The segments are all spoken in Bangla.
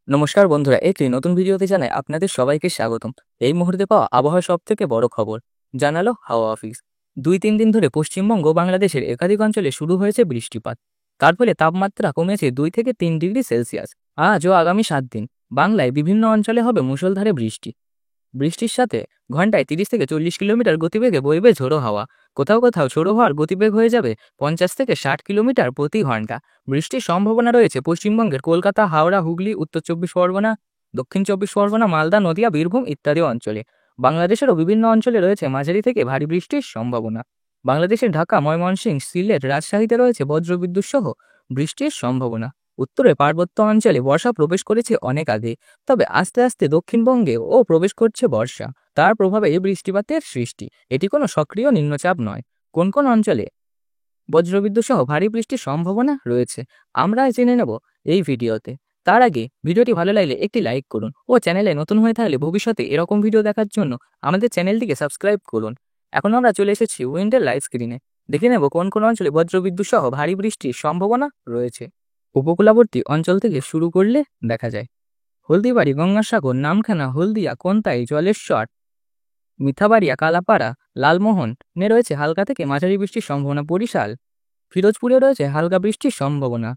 নমস্কার বন্ধুরা, একটি নতুন ভিডিওতে জানাই আপনাদের সবাইকে স্বাগতম। এই মুহূর্তে পাওয়া আবহাওয়ার সব থেকে বড় খবর জানালো হাওয়া অফিস। 2-3 দিন ধরে পশ্চিমবঙ্গ বাংলাদেশের একাধিক অঞ্চলে শুরু হয়েছে বৃষ্টিপাত। তার ফলে তাপমাত্রা কমেছে 2 থেকে 3 ডিগ্রি সেলসিয়াস। আজ ও আগামী 7 দিন বাংলায় বিভিন্ন অঞ্চলে হবে মুষলধারে বৃষ্টি। বৃষ্টির সাথে ঘন্টায় 30 থেকে 40 কিলোমিটার গতিবেগে বইবে ঝোড়ো হাওয়া। কোথাও কোথাও ঝোড়ো হওয়ার গতিবেগ হয়ে যাবে 50 থেকে 60 কিলোমিটার প্রতি ঘন্টা। বৃষ্টির সম্ভাবনা রয়েছে পশ্চিমবঙ্গের কলকাতা, হাওড়া, হুগলি, উত্তর 24 পরগনা, দক্ষিণ 24 পরগনা, মালদা, নদিয়া, বীরভূম ইত্যাদি অঞ্চলে। বাংলাদেশেরও বিভিন্ন অঞ্চলে রয়েছে মাঝারি থেকে ভারী বৃষ্টির সম্ভাবনা। বাংলাদেশের ঢাকা, ময়মনসিংহ, সিলেট, রাজশাহীতে রয়েছে বজ্রবিদ্যুৎ সহ বৃষ্টির সম্ভাবনা। উত্তরে পার্বত্য অঞ্চলে বর্ষা প্রবেশ করেছে অনেক আগে, তবে আস্তে আস্তে দক্ষিণবঙ্গেও প্রবেশ করছে বর্ষা। তার প্রভাবে এই বৃষ্টিপাতের সৃষ্টি। এটি কোনো সক্রিয় নিম্নচাপ নয়। কোন কোন অঞ্চলে বজ্রবিদ্যুৎ সহ ভারী বৃষ্টির সম্ভাবনা রয়েছে আমরা জেনে নেব এই ভিডিওতে। তার আগে ভিডিওটি ভালো লাগলে একটি লাইক করুন ও চ্যানেলে নতুন হয়ে থাকলে ভবিষ্যতে এরকম ভিডিও দেখার জন্য আমাদের চ্যানেলটিকে সাবস্ক্রাইব করুন। এখন আমরা চলে এসেছি উইন্ডের লাইভ স্ক্রিনে। দেখে নেব কোন কোন অঞ্চলে বজ্রবিদ্যুৎ সহ ভারী বৃষ্টির সম্ভাবনা রয়েছে। উপকূলবর্তী অঞ্চল থেকে শুরু করলে দেখা যায় হলদিবাড়ি, গঙ্গাসাগর, নামখানা, হলদিয়া, কোন্তাই, জলেশ্বর, মিঠাবাড়িয়া, কালাপাড়া, লালমোহনে রয়েছে হালকা থেকে মাঝারি বৃষ্টির সম্ভাবনা। বরিশাল, ফিরোজপুরে রয়েছে হালকা বৃষ্টির সম্ভাবনা।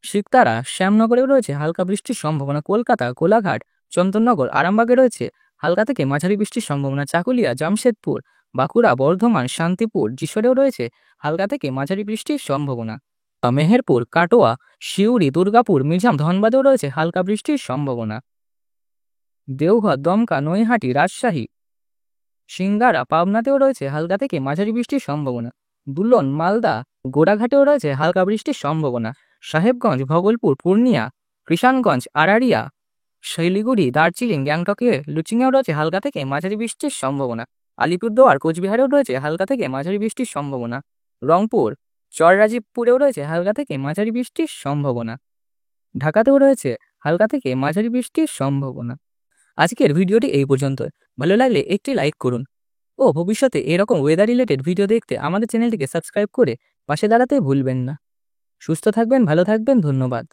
সিকতারা, শ্যামনগরেও রয়েছে হালকা বৃষ্টির সম্ভাবনা। কলকাতা, কোলাঘাট, চন্দননগর, আরামবাগে রয়েছে হালকা থেকে মাঝারি বৃষ্টির সম্ভাবনা। চাকুলিয়া, জামশেদপুর, বাঁকুড়া, বর্ধমান, শান্তিপুর, যশোরেও রয়েছে হালকা থেকে মাঝারি বৃষ্টির সম্ভাবনা। মেহেরপুর, কাটোয়া, সিউড়ি, দুর্গাপুর, মিরজাম, ধনবাদেও রয়েছে হালকা বৃষ্টির সম্ভাবনা। দেওঘর, দমকা, নৈহাটি, রাজশাহী, সিংগারা, পাবনাতেও রয়েছে হালকা থেকে মাঝারি বৃষ্টির সম্ভাবনা। দুলন, মালদা, গোড়াঘাটেও রয়েছে হালকা বৃষ্টির সম্ভাবনা। সাহেবগঞ্জ, ভগলপুর, পূর্ণিয়া, কৃষাণগঞ্জ, আড়ারিয়া, শিলিগুড়ি, দার্জিলিং, গ্যাংটকে, লুচিংয়েও রয়েছে হালকা থেকে মাঝারি বৃষ্টির সম্ভাবনা। আলিপুরদুয়ার, কোচবিহারেও রয়েছে হালকা থেকে মাঝারি বৃষ্টির সম্ভাবনা। রংপুর, চররাজীবপুরেও রয়েছে হালকা থেকে মাঝারি বৃষ্টির সম্ভাবনা। ঢাকাতেও রয়েছে হালকা থেকে মাঝারি বৃষ্টির সম্ভাবনা। আজকের ভিডিওটি এই পর্যন্ত। ভালো লাগলে একটি লাইক করুন ও ভবিষ্যতে এরকম ওয়েদার রিলেটেড ভিডিও দেখতে আমাদের চ্যানেলটিকে সাবস্ক্রাইব করে পাশে দাঁড়াতে ভুলবেন না। সুস্থ থাকবেন, ভালো থাকবেন, ধন্যবাদ।